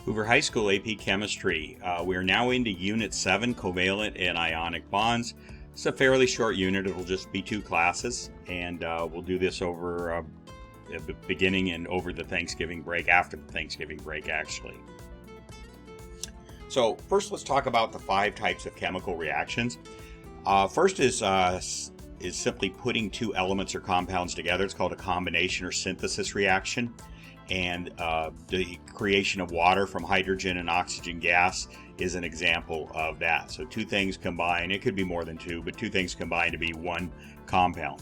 Hoover High School AP Chemistry. We are now into Unit 7, Covalent and Ionic Bonds. It's a fairly short unit. It'll just be 2 classes, and we'll do this over the beginning and over the Thanksgiving break, after the Thanksgiving break, actually. So first, let's talk about the 5 types of chemical reactions. First is simply putting 2 elements or compounds together. It's called a combination or synthesis reaction. And the creation of water from hydrogen and oxygen gas is an example of that. So 2 things combine. It could be more than 2, but 2 things combine to be 1 compound.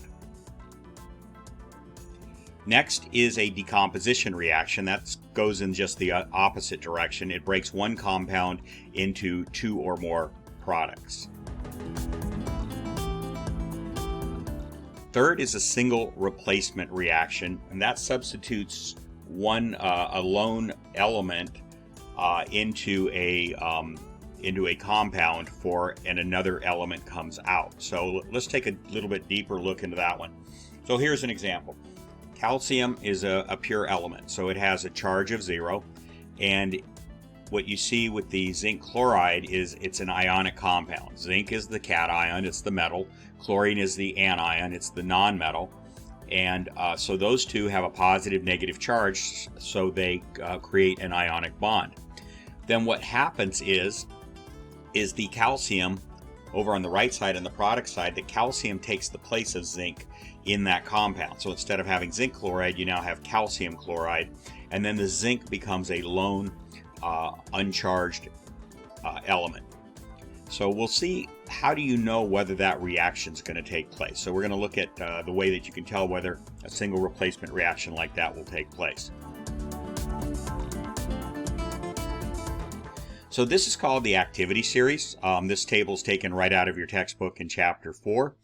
Next is a decomposition reaction. That goes in just the opposite direction. It breaks 1 compound into 2 or more products. Third is a single replacement reaction, and that substitutes a lone element into a compound and another element comes out. So let's take a little bit deeper look into that one. So here's an example. Calcium is a pure element, so it has a charge of 0, and what you see with the zinc chloride is it's an ionic compound. Zinc is the cation, it's the metal. Chlorine is the anion, it's the nonmetal. And so those 2 have a positive negative charge, so they create an ionic bond. Then what happens is the calcium over on the right side and the product side, the calcium takes the place of zinc in that compound. So instead of having zinc chloride, you now have calcium chloride, and then the zinc becomes a lone uncharged element. So we'll see, how do you know whether that reaction is going to take place? So we're going to look at the way that you can tell whether a single replacement reaction like that will take place. So this is called the activity series. This table is taken right out of your textbook in Chapter 4.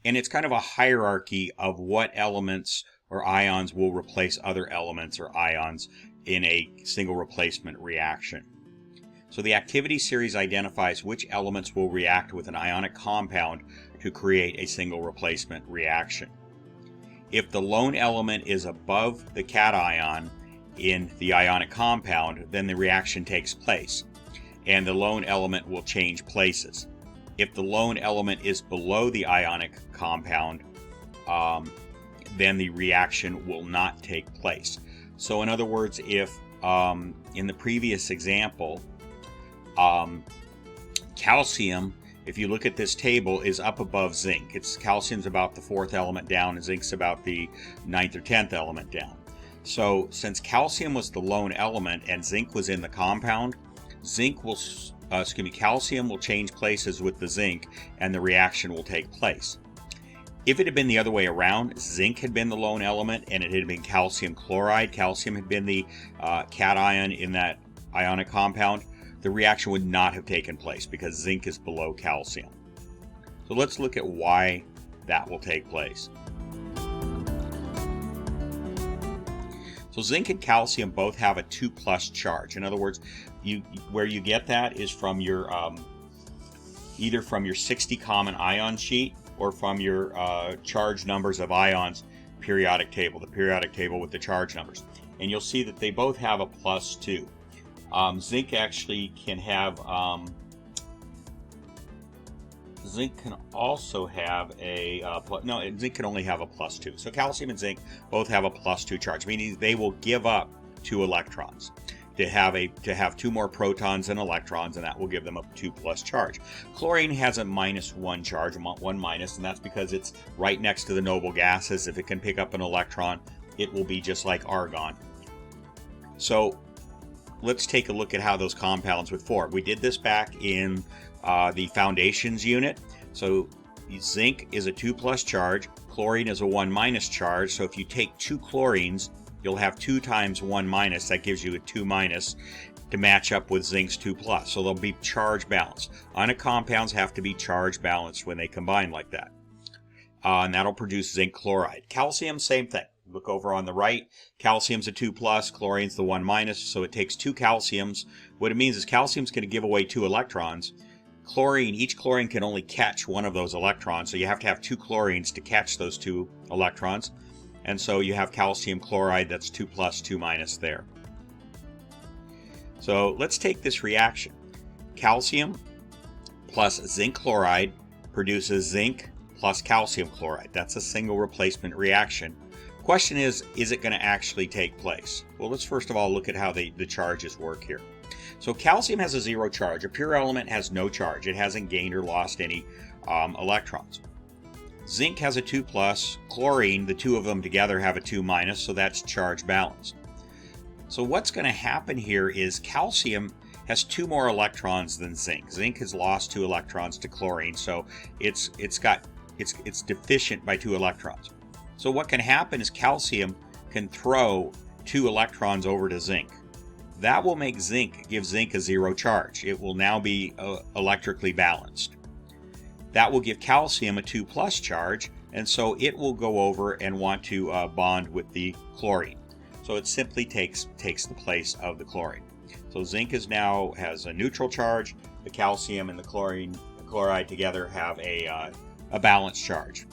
And it's kind of a hierarchy of what elements or ions will replace other elements or ions in a single replacement reaction. So the activity series identifies which elements will react with an ionic compound to create a single replacement reaction. If the lone element is above the cation in the ionic compound, then the reaction takes place, and the lone element will change places. If the lone element is below the ionic compound, then the reaction will not take place. So in other words, if in the previous example, calcium, if you look at this table, is up above zinc. Calcium's about the 4th element down, and zinc's about the 9th or 10th element down. So since calcium was the lone element and zinc was in the compound, calcium will change places with the zinc, and the reaction will take place. If it had been the other way around, zinc had been the lone element and it had been calcium chloride, calcium had been the cation in that ionic compound, the reaction would not have taken place because zinc is below calcium. So let's look at why that will take place. So zinc and calcium both have a 2+ charge. In other words, where you get that is from your either from your 60 common ion sheet or from your charge numbers of ions periodic table, the periodic table with the charge numbers. And you'll see that they both have a +2. Zinc actually can have, zinc can also have zinc can only have a +2. So calcium and zinc both have a +2 charge, meaning they will give up 2 electrons to have 2 more protons and electrons, and that will give them a 2+ charge. Chlorine has a -1 charge, 1 minus, and that's because it's right next to the noble gases. If it can pick up an electron, it will be just like argon. So let's take a look at how those compounds would form. We did this back in the foundations unit. So zinc is a 2+ charge, chlorine is a 1 minus charge. So if you take 2 chlorines, you'll have 2 times 1 minus. That gives you a 2 minus to match up with zinc's 2+. So they'll be charge balanced. Ionic compounds have to be charge balanced when they combine like that. And that'll produce zinc chloride. Calcium, same thing. Look over on the right, calcium's a 2+, chlorine's the 1 minus, so it takes 2 calciums. What it means is calcium's going to give away 2 electrons. Each chlorine can only catch 1 of those electrons, so you have to have 2 chlorines to catch those 2 electrons. And so you have calcium chloride, that's 2+, 2 minus there. So let's take this reaction. Calcium plus zinc chloride produces zinc plus calcium chloride. That's a single replacement reaction. Question is it going to actually take place? Well, let's first of all look at how the charges work here. So calcium has a zero charge. A pure element has no charge. It hasn't gained or lost any electrons. Zinc has a 2+. Chlorine, the two of them together have a 2-, so that's charge balanced. So what's going to happen here is calcium has 2 more electrons than zinc. Zinc has lost 2 electrons to chlorine, so it's deficient by 2 electrons. So what can happen is calcium can throw 2 electrons over to zinc. That will make give zinc a zero charge. It will now be electrically balanced. That will give calcium a 2+ charge, and so it will go over and want to bond with the chlorine. So it simply takes the place of the chlorine. So zinc now has a neutral charge. The calcium and the chloride together have a balanced charge.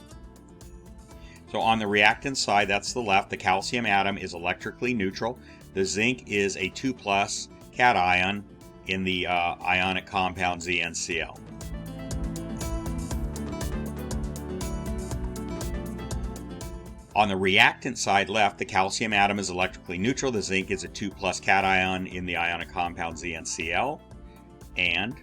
So on the reactant side, that's the left, the calcium atom is electrically neutral. The zinc is a 2+ cation in the ionic compound ZnCl. On the reactant side left, the calcium atom is electrically neutral. The zinc is a 2+ cation in the ionic compound ZnCl. And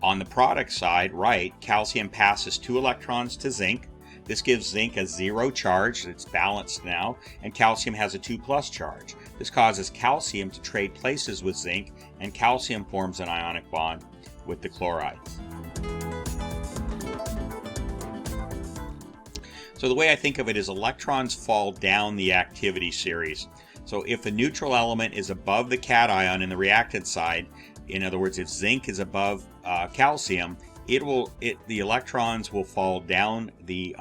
on the product side right, calcium passes 2 electrons to zinc. This gives zinc a zero charge. It's balanced now. And calcium has a 2+ charge. This causes calcium to trade places with zinc, and calcium forms an ionic bond with the chlorides. So the way I think of it is electrons fall down the activity series. So if a neutral element is above the cation in the reactant side, in other words, if zinc is above calcium, the electrons will fall down the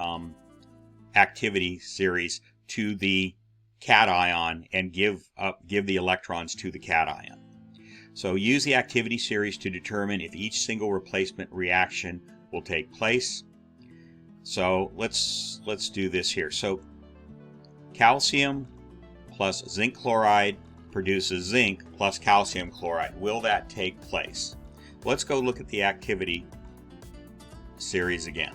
activity series to the cation and give the electrons to the cation. So use the activity series to determine if each single replacement reaction will take place. So let's do this here. So calcium plus zinc chloride produces zinc plus calcium chloride. Will that take place? Let's go look at the activity series again.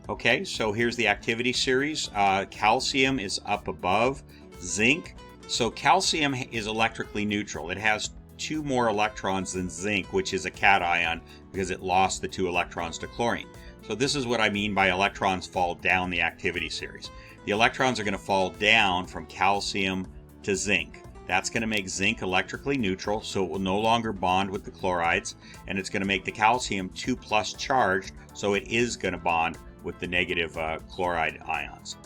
Okay, so here's the activity series. Calcium is up above zinc. So calcium is electrically neutral. It has 2 more electrons than zinc, which is a cation because it lost the 2 electrons to chlorine. So this is what I mean by electrons fall down the activity series. The electrons are going to fall down from calcium to zinc. That's going to make zinc electrically neutral, so it will no longer bond with the chlorides, and it's going to make the calcium 2+ charged, so it is going to bond with the negative chloride ions.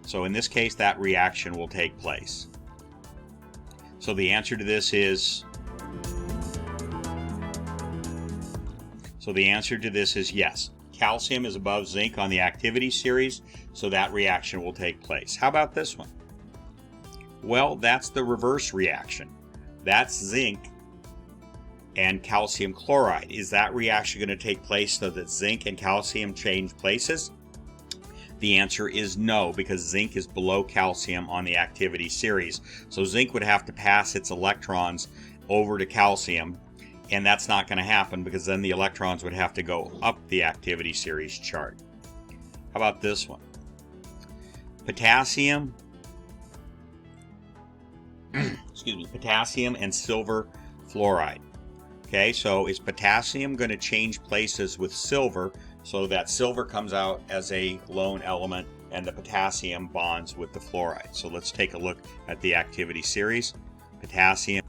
So in this case, that reaction will take place. So the answer to this is yes. Calcium is above zinc on the activity series, so that reaction will take place. How about this one? Well, that's the reverse reaction. That's zinc and calcium chloride. Is that reaction going to take place so that zinc and calcium change places? The answer is no, because zinc is below calcium on the activity series. So zinc would have to pass its electrons over to calcium, and that's not going to happen because then the electrons would have to go up the activity series chart. How about this one? Potassium and silver fluoride. Okay, so is potassium going to change places with silver so that silver comes out as a lone element and the potassium bonds with the fluoride? So let's take a look at the activity series. Potassium.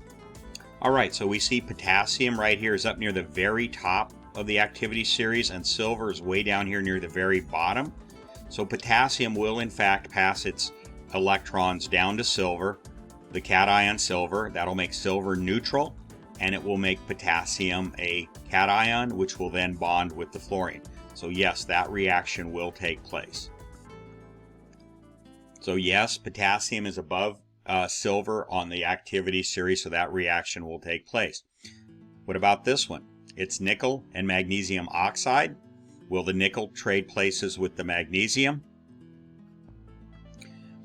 All right, so we see potassium right here is up near the very top of the activity series, and silver is way down here near the very bottom. So potassium will in fact pass its electrons down to silver, the cation silver. That'll make silver neutral, and it will make potassium a cation, which will then bond with the fluorine. So yes, that reaction will take place. So yes, potassium is above silver on the activity series, so that reaction will take place. What about this one? It's nickel and magnesium oxide. Will the nickel trade places with the magnesium?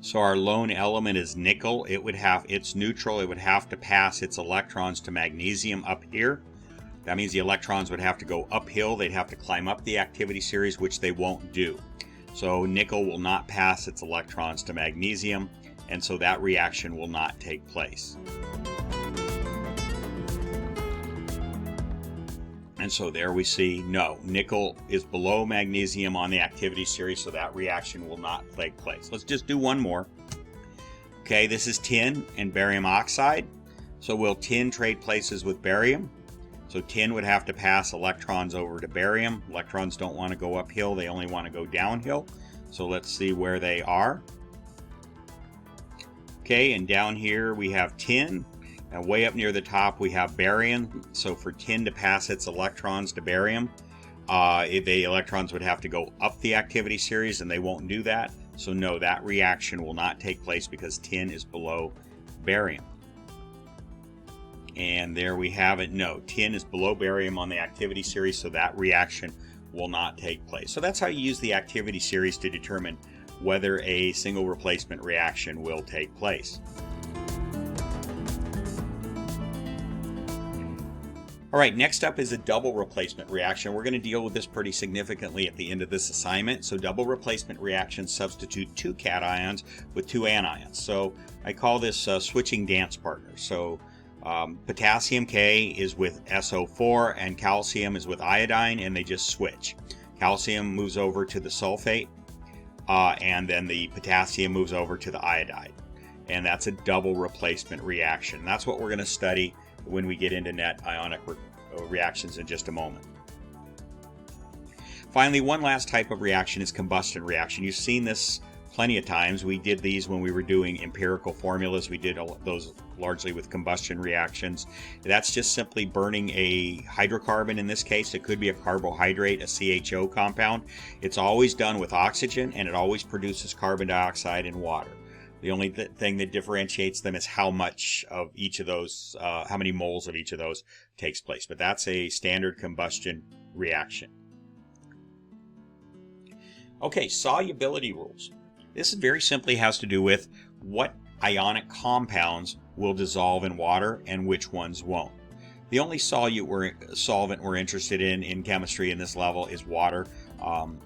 So our lone element is nickel. It's neutral. It would have to pass its electrons to magnesium up here. That means the electrons would have to go uphill. They'd have to climb up the activity series, which they won't do. So nickel will not pass its electrons to magnesium, and so that reaction will not take place. And so there we see, no, nickel is below magnesium on the activity series, so that reaction will not take place. Let's just do one more. Okay, this is tin and barium oxide. So will tin trade places with barium? So tin would have to pass electrons over to barium. Electrons don't want to go uphill, they only want to go downhill. So let's see where they are. Okay, and down here we have tin. And way up near the top we have barium. So for tin to pass its electrons to barium, the electrons would have to go up the activity series, and they won't do that. So no, that reaction will not take place because tin is below barium. And there we have it. No, tin is below barium on the activity series, so that reaction will not take place. So that's how you use the activity series to determine whether a single replacement reaction will take place. All right, next up is a double replacement reaction. We're going to deal with this pretty significantly at the end of this assignment. So double replacement reactions substitute two cations with two anions. So I call this switching dance partner. So potassium K is with SO4 and calcium is with iodine, and they just switch. Calcium moves over to the sulfate, and then the potassium moves over to the iodide. And that's a double replacement reaction. That's what we're going to study when we get into net ionic reactions in just a moment. Finally, one last type of reaction is combustion reaction. You've seen this plenty of times. We did these when we were doing empirical formulas. We did those largely with combustion reactions. That's just simply burning a hydrocarbon. In this case, it could be a carbohydrate, a CHO compound. It's always done with oxygen, and it always produces carbon dioxide and water. The only thing that differentiates them is how much of each of those, how many moles of each of those takes place. But that's a standard combustion reaction. Okay, solubility rules. This very simply has to do with what ionic compounds will dissolve in water and which ones won't. The only solvent we're interested in chemistry in this level is water.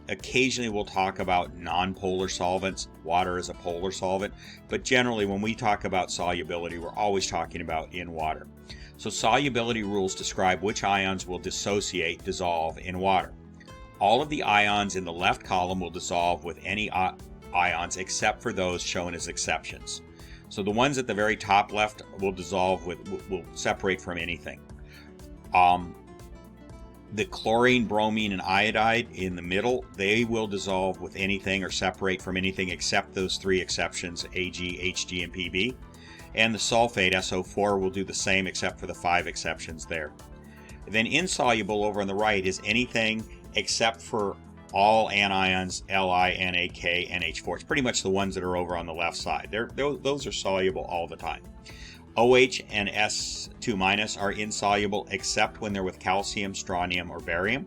Occasionally we'll talk about nonpolar solvents. Water is a polar solvent, but generally when we talk about solubility, we're always talking about in water. So solubility rules describe which ions will dissolve in water. All of the ions in the left column will dissolve with any ions except for those shown as exceptions. So the ones at the very top left will will separate from anything. The chlorine, bromine, and iodide in the middle, they will dissolve with anything or separate from anything except those three exceptions, Ag, Hg, and Pb. And the sulfate, SO4, will do the same except for the 5 exceptions there. Then insoluble over on the right is anything except for all anions, Li, Na, K, NH4. It's pretty much the ones that are over on the left side. Those are soluble all the time. OH and S2- are insoluble except when they're with calcium, strontium, or barium.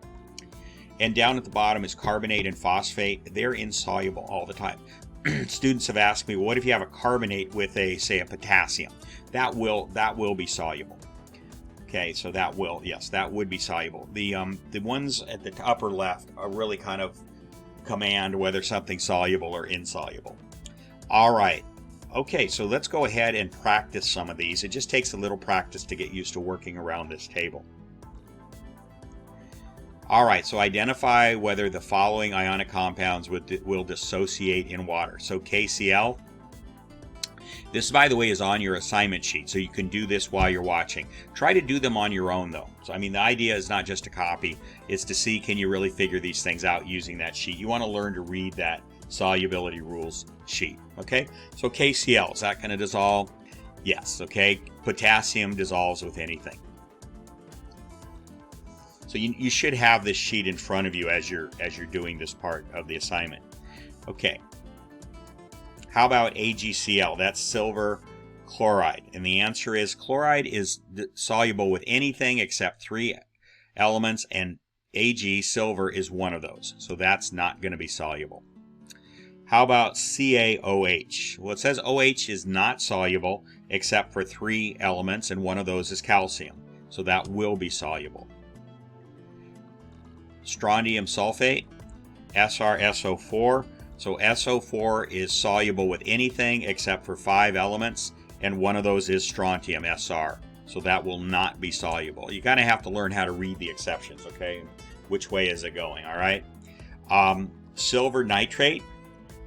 And down at the bottom is carbonate and phosphate. They're insoluble all the time. Students have asked me, well, what if you have a carbonate with say a potassium? That will be soluble. Okay, so that would be soluble. The ones at the upper left are really kind of command whether something's soluble or insoluble. All right. Okay, so let's go ahead and practice some of these. It just takes a little practice to get used to working around this table. All right, so identify whether the following ionic compounds will dissociate in water. So KCl. This, by the way, is on your assignment sheet, so you can do this while you're watching. Try to do them on your own, though. So, I mean, the idea is not just to copy. It's to see, can you really figure these things out using that sheet. You want to learn to read that solubility rules sheet. Okay, so KCl, is that going to dissolve? Yes. Okay, potassium dissolves with anything. So you should have this sheet in front of you as you're doing this part of the assignment. Okay, how about AgCl? That's silver chloride, and the answer is chloride is soluble with anything except 3 elements, and Ag, silver, is one of those, so that's not going to be soluble. How about CaOH? Well, it says OH is not soluble except for 3 elements, and one of those is calcium. So that will be soluble. Strontium sulfate, SrSO4. So SO4 is soluble with anything except for 5 elements, and one of those is strontium, Sr. So that will not be soluble. You kind of have to learn how to read the exceptions, okay? Which way is it going, all right? Silver nitrate,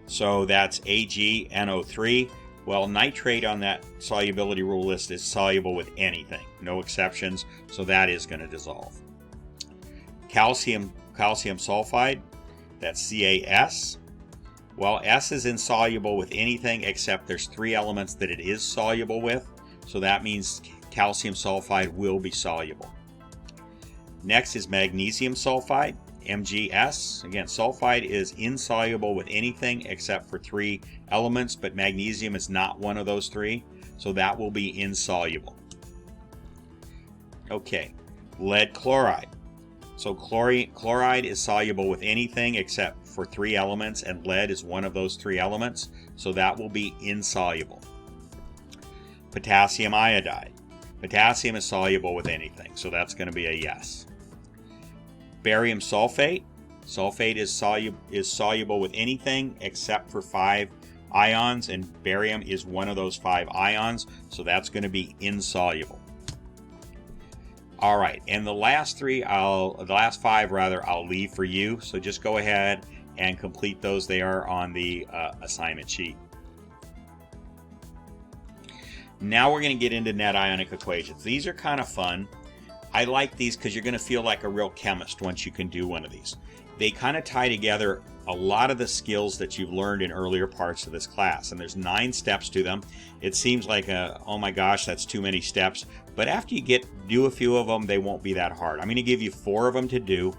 so that's AgNO3. Well, nitrate on that solubility rule list is soluble with anything, no exceptions, so that is going to dissolve. Calcium sulfide, that's CaS. Well, S is insoluble with anything except there's 3 elements that it is soluble with, so that means calcium sulfide will be soluble. Next is magnesium sulfide, MgS. Again, sulfide is insoluble with anything except for 3 elements, but magnesium is not one of those 3, so that will be insoluble. Okay, lead chloride. So chloride is soluble with anything except for 3 elements, and lead is one of those 3 elements, so that will be insoluble. Potassium iodide. Potassium is soluble with anything, so that's going to be a yes. Barium sulfate. Sulfate is soluble with anything except for 5 ions, and barium is one of those 5 ions, so that's going to be insoluble. All right, and the last 5 I'll leave for you, so just go ahead and complete those. They are on the assignment sheet. Now we're going to get into net ionic equations. These are kind of fun. I like these because you're going to feel like a real chemist once you can do one of these. They kind of tie together a lot of the skills that you've learned in earlier parts of this class, and there's 9 steps to them. It seems like oh my gosh, that's too many steps, but after you do a few of them, they won't be that hard. I'm going to give you 4 of them to do,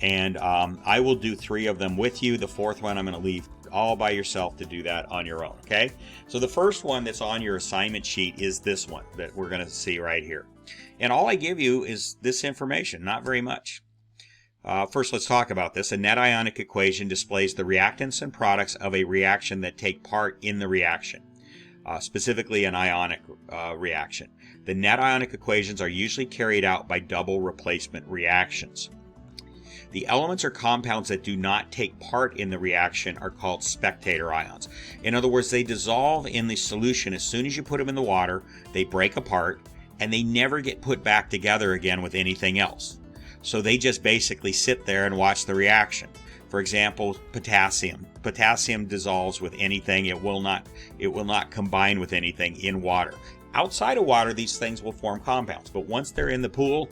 and I will do 3 of them with you. The 4th one I'm going to leave all by yourself to do that on your own, okay? So the first one that's on your assignment sheet is this one that we're going to see right here. And all I give you is this information, not very much. First, let's talk about this. A net ionic equation displays the reactants and products of a reaction that take part in the reaction, specifically an ionic reaction. The net ionic equations are usually carried out by double replacement reactions. The elements or compounds that do not take part in the reaction are called spectator ions. In other words, they dissolve in the solution as soon as you put them in the water, they break apart, and they never get put back together again with anything else. So they just basically sit there and watch the reaction. For example, potassium. Potassium dissolves with anything. It will not combine with anything in water. Outside of water, these things will form compounds, but once they're in the pool,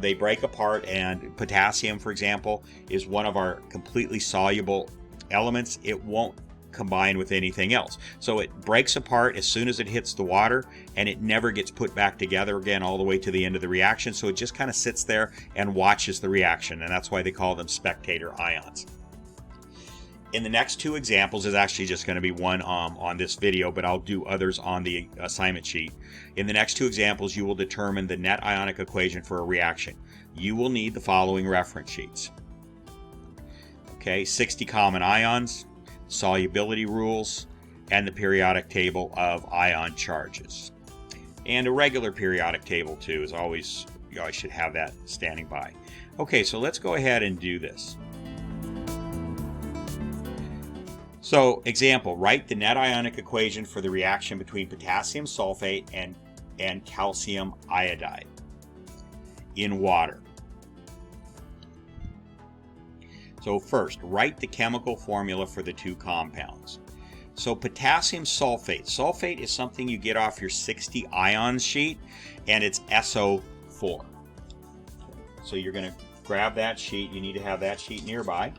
they break apart, and potassium, for example, is one of our completely soluble elements. It won't combine with anything else. So it breaks apart as soon as it hits the water, and it never gets put back together again all the way to the end of the reaction. So it just kind of sits there and watches the reaction, and that's why they call them spectator ions. In the next 2 examples is actually just going to be one on this video, but I'll do others on the assignment sheet. In the next 2 examples, you will determine the net ionic equation for a reaction. You will need the following reference sheets. Okay, 60 common ions, solubility rules, and the periodic table of ion charges. And a regular periodic table too is always, you always should have that standing by. Okay, so let's go ahead and do this. So, example, write the net ionic equation for the reaction between potassium sulfate and calcium iodide in water. So first, write the chemical formula for the 2 compounds. So potassium sulfate. Sulfate is something you get off your 60 ions sheet, and it's SO4. So you're going to grab that sheet. You need to have that sheet nearby.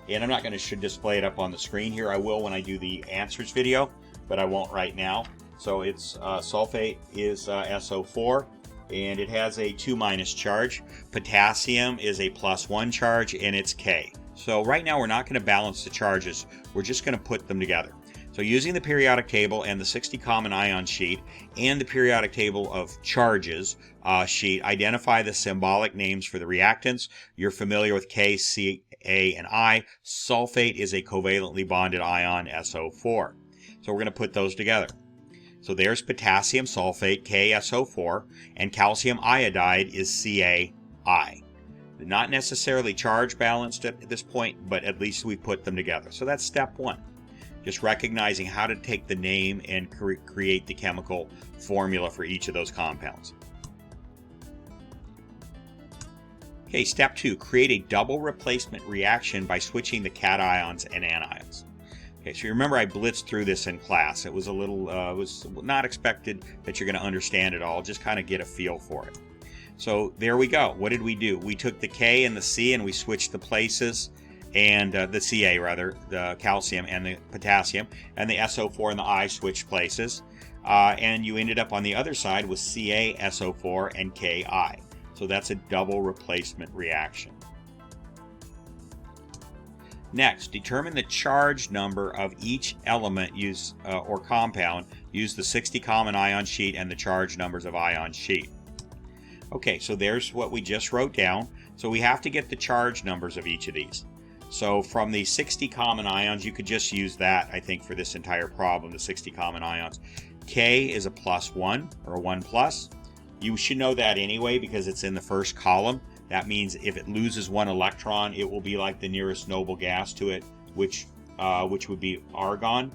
And I'm not going to display it up on the screen here. I will when I do the answers video, but I won't right now. So it's sulfate is SO4, and it has a 2- charge. Potassium is a +1 charge, and it's K. So right now we're not going to balance the charges. We're just going to put them together. So using the periodic table and the 60 common ion sheet and the periodic table of charges sheet, identify the symbolic names for the reactants. You're familiar with K, C, A, and I. Sulfate is a covalently bonded ion, SO4. So we're going to put those together. So there's potassium sulfate, KSO4, and calcium iodide is CaI. They're not necessarily charge balanced at this point, but at least we put them together. So that's step one. Just recognizing how to take the name and create the chemical formula for each of those compounds. Okay, step two, create a double replacement reaction by switching the cations and anions. Okay, so you remember I blitzed through this in class. It was was not expected that you're going to understand it all, just kind of get a feel for it. So there we go. What did we do? We took the K and the C and we switched the places, and the Ca rather, the calcium and the potassium, and the SO4 and the I switched places, and you ended up on the other side with CaSO4 and Ki. So that's a double replacement reaction. Next, determine the charge number of each element or compound. Use the 60 common ion sheet and the charge numbers of ion sheet. Okay, so there's what we just wrote down. So we have to get the charge numbers of each of these. So from the 60 common ions, you could just use that, I think, for this entire problem, the 60 common ions. K is a +1 or a 1+. You should know that anyway because it's in the first column. That means if it loses one electron, it will be like the nearest noble gas to it, which would be argon.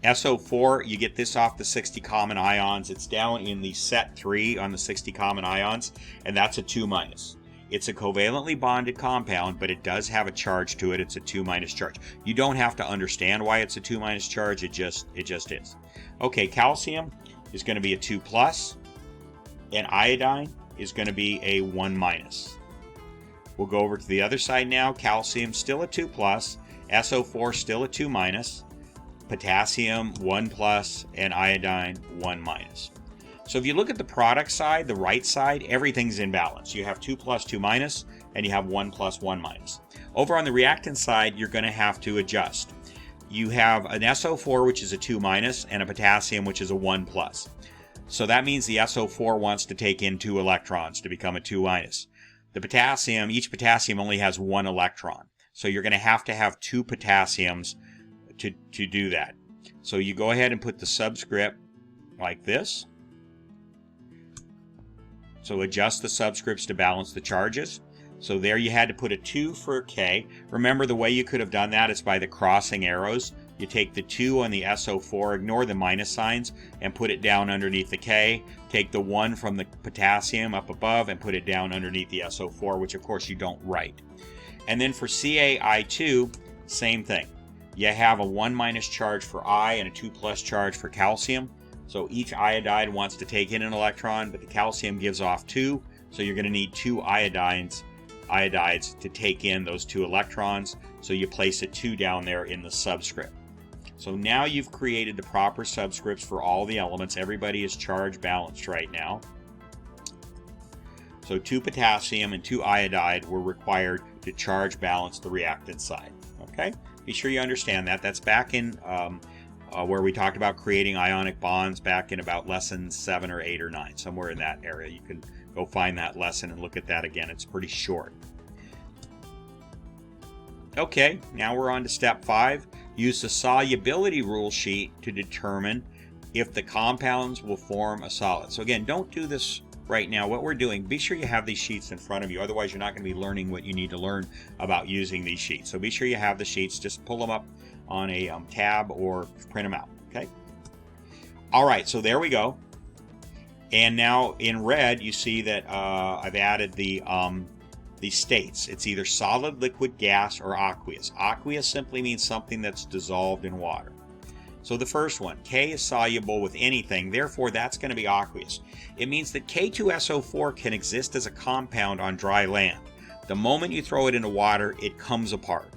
SO4, you get this off the 60 common ions. It's down in the set 3 on the 60 common ions, and that's a 2-. It's a covalently bonded compound, but it does have a charge to it. It's a 2- charge. You don't have to understand why it's a 2- charge. It just is. Okay, calcium is going to be a 2+, and iodine is going to be a 1-. We'll go over to the other side now. Calcium still a 2+, SO4 still a 2-, potassium 1+, and iodine 1-. So if you look at the product side, the right side, everything's in balance. You have 2+, 2-, and you have 1+, 1-. Over on the reactant side, you're going to have to adjust. You have an SO4, which is a 2-, and a potassium, which is a 1+. So that means the SO4 wants to take in 2 electrons to become a 2-. The potassium, each potassium only has 1 electron. So you're going to have 2 potassiums to do that. So you go ahead and put the subscript like this. So adjust the subscripts to balance the charges. So there you had to put a 2 for K. Remember, the way you could have done that is by the crossing arrows. You take the 2 on the SO4, ignore the minus signs, and put it down underneath the K. Take the 1 from the potassium up above and put it down underneath the SO4, which of course you don't write. And then for CaI2, same thing. You have a 1- charge for I and a 2+ charge for calcium. So each iodide wants to take in an electron, but the calcium gives off 2. So you're going to need 2 iodides to take in those 2 electrons. So you place a 2 down there in the subscript. So now you've created the proper subscripts for all the elements. Everybody is charge balanced right now. So 2 potassium and 2 iodide were required to charge balance the reactant side. Okay? Be sure you understand that. That's back in where we talked about creating ionic bonds back in about lesson 7 or 8 or 9, somewhere in that area. You can go find that lesson and look at that again. It's pretty short. Okay, now we're on to step 5. Use the solubility rule sheet to determine if the compounds will form a solid. So again, don't do this right now. What we're doing, be sure you have these sheets in front of you. Otherwise, you're not going to be learning what you need to learn about using these sheets. So be sure you have the sheets. Just pull them up on a tab or print them out. Okay. All right. So there we go. And now in red, you see that I've added the states. It's either solid, liquid, gas, or aqueous. Aqueous simply means something that's dissolved in water. So the first one, K is soluble with anything, therefore that's going to be aqueous. It means that K2SO4 can exist as a compound on dry land. The moment you throw it into water, it comes apart.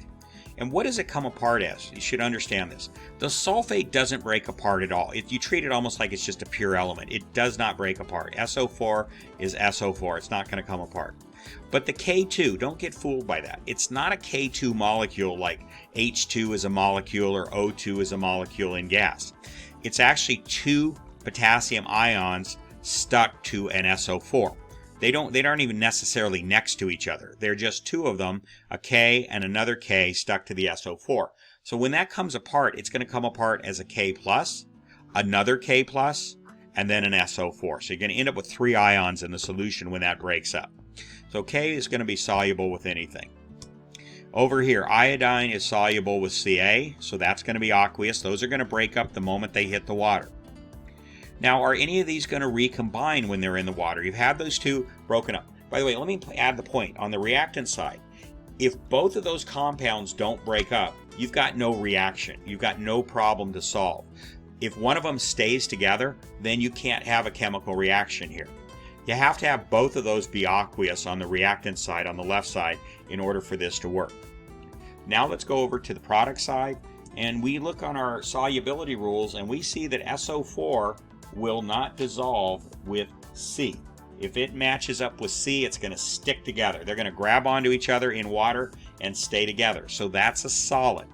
And what does it come apart as? You should understand this. The sulfate doesn't break apart at all. You treat it almost like it's just a pure element. It does not break apart. SO4 is SO4. It's not going to come apart. But the K2, don't get fooled by that. It's not a K2 molecule like H2 is a molecule or O2 is a molecule in gas. It's actually two potassium ions stuck to an SO4. They aren't even necessarily next to each other. They're just two of them, a K and another K stuck to the SO4. So when that comes apart, it's going to come apart as a K+, another K+, and then an SO4. So you're going to end up with 3 ions in the solution when that breaks up. So K is going to be soluble with anything. Over here, iodine is soluble with Ca, so that's going to be aqueous. Those are going to break up the moment they hit the water. Now, are any of these going to recombine when they're in the water? You've had those two broken up. By the way, let me add the point. On the reactant side, if both of those compounds don't break up, you've got no reaction. You've got no problem to solve. If one of them stays together, then you can't have a chemical reaction here. You have to have both of those be aqueous on the reactant side, on the left side, in order for this to work. Now let's go over to the product side, and we look on our solubility rules, and we see that SO4 will not dissolve with C. If it matches up with C, it's going to stick together. They're going to grab onto each other in water and stay together. So that's a solid.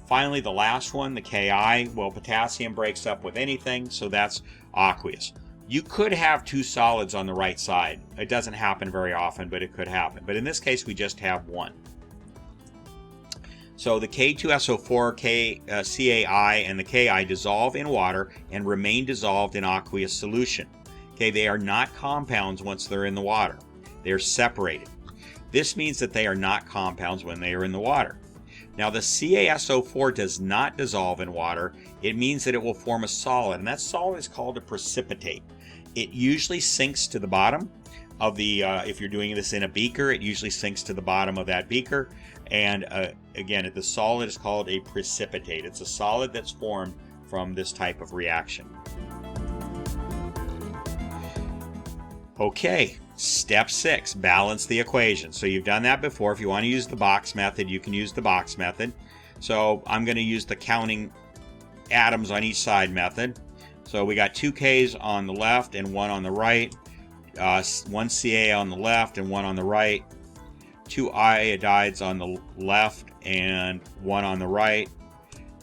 Finally, the last one, the Ki, well, potassium breaks up with anything, so that's aqueous. You could have two solids on the right side. It doesn't happen very often, but it could happen. But in this case, we just have one. So the K2SO4, CAI, and the Ki dissolve in water and remain dissolved in aqueous solution. Okay, they are not compounds once they're in the water. They're separated. This means that they are not compounds when they are in the water. Now the CaSO4 does not dissolve in water. It means that it will form a solid, and that solid is called a precipitate. It usually sinks to the bottom of the, if you're doing this in a beaker, it usually sinks to the bottom of that beaker. And again, the solid is called a precipitate. It's a solid that's formed from this type of reaction. Okay, step 6, balance the equation. So you've done that before. If you want to use the box method, you can use the box method. So I'm going to use the counting atoms on each side method. So we got 2 Ks on the left and 1 on the right, 1 Ca on the left and 1 on the right, 2 iodides on the left and 1 on the right,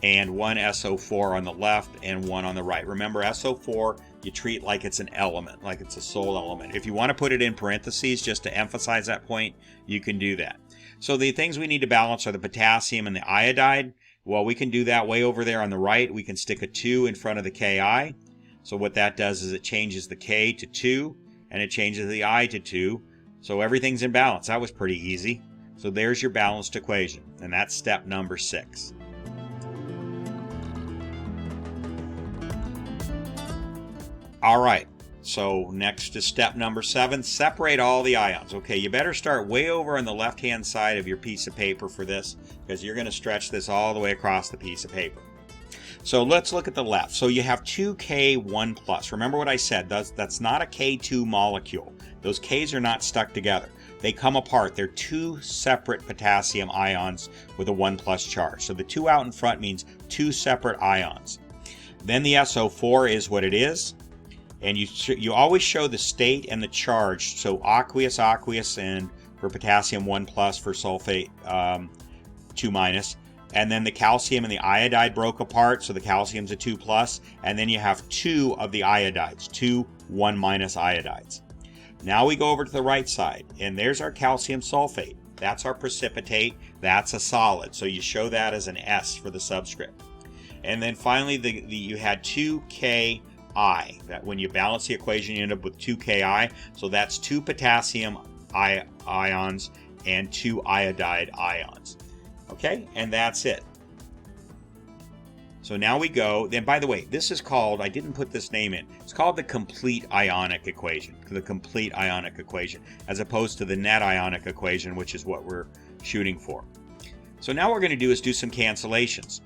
and 1 SO4 on the left and 1 on the right. Remember, SO4 you treat like it's an element, like it's a sole element. If you want to put it in parentheses just to emphasize that point, you can do that. So the things we need to balance are the potassium and the iodide. Well, we can do that way over there on the right. We can stick a 2 in front of the Ki. So what that does is it changes the K to 2 and it changes the I to 2. So everything's in balance. That was pretty easy. So there's your balanced equation, and that's step number 6. All right, so next is step number 7, separate all the ions. Okay, you better start way over on the left-hand side of your piece of paper for this, because you're going to stretch this all the way across the piece of paper. So let's look at the left. So you have 2K1+. Remember what I said, that's not a K2 molecule. Those Ks are not stuck together. They come apart. They're 2 separate potassium ions with a 1+ charge. So the 2 out in front means 2 separate ions. Then the SO4 is what it is. And you always show the state and the charge. So aqueous, and for potassium 1+, for sulfate 2-. And then the calcium and the iodide broke apart, so the calcium's a 2+, and then you have 2 of the iodides, 2 1- iodides. Now we go over to the right side, and there's our calcium sulfate. That's our precipitate. That's a solid, so you show that as an S for the subscript. And then finally, you had 2 Ki. That when you balance the equation, you end up with 2 Ki. So that's 2 potassium ions and 2 iodide ions. Okay, and that's it. So now we go, then by the way, this is called, I didn't put this name in, it's called the complete ionic equation, as opposed to the net ionic equation, which is what we're shooting for. So now what we're going to do is do some cancellations.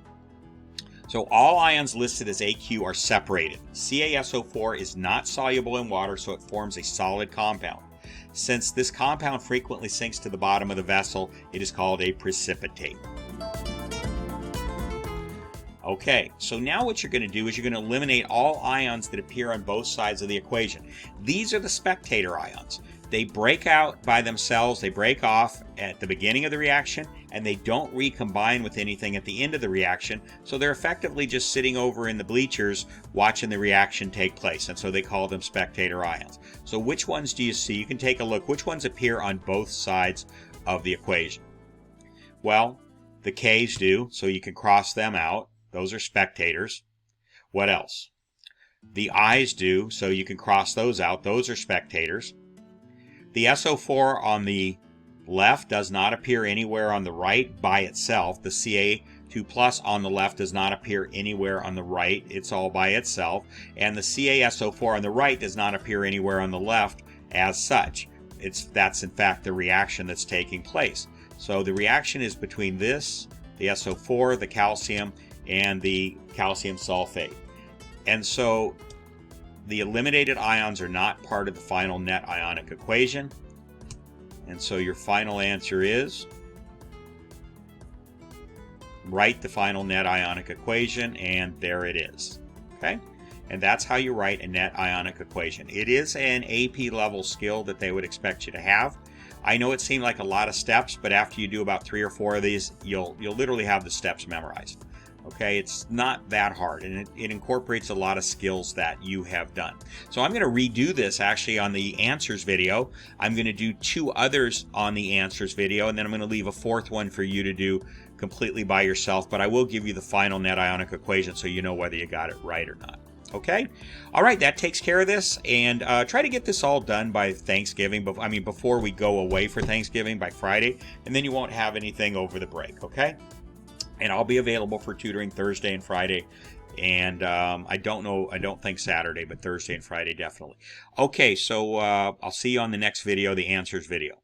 So all ions listed as AQ are separated. CaSO4 is not soluble in water, so it forms a solid compound. Since this compound frequently sinks to the bottom of the vessel, it is called a precipitate. Okay, so now what you're going to do is you're going to eliminate all ions that appear on both sides of the equation. These are the spectator ions. they break out by themselves, they break off at the beginning of the reaction, and they don't recombine with anything at the end of the reaction, so they're effectively just sitting over in the bleachers watching the reaction take place, and so they call them spectator ions. So which ones do you see? You can take a look. Which ones appear on both sides of the equation? Well, the K's do, so you can cross them out. Those are spectators. What else? The I's do, so you can cross those out. Those are spectators. The SO4 on the left does not appear anywhere on the right by itself. The Ca2 plus on the left does not appear anywhere on the right. It's all by itself. And the CaSO4 on the right does not appear anywhere on the left as such. That's in fact the reaction that's taking place. So the reaction is between this, the SO4, the calcium, and the calcium sulfate. And so the eliminated ions are not part of the final net ionic equation. And so your final answer is write the final net ionic equation, and there it is. Okay? And that's how you write a net ionic equation. It is an AP level skill that they would expect you to have. I know it seemed like a lot of steps, but after you do about 3 or 4 of these, you'll literally have the steps memorized. Okay, it's not that hard, and it incorporates a lot of skills that you have done. So I'm going to redo this actually on the answers video. I'm going to do 2 others on the answers video, and then I'm going to leave a 4th one for you to do completely by yourself, but I will give you the final net ionic equation so you know whether you got it right or not. Okay? All right, that takes care of this, and try to get this all done by Thanksgiving. Before we go away for Thanksgiving, by Friday, and then you won't have anything over the break, okay? And I'll be available for tutoring Thursday and Friday, and I don't think Saturday, but Thursday and Friday definitely. Okay, so I'll see you on the next video, the answers video.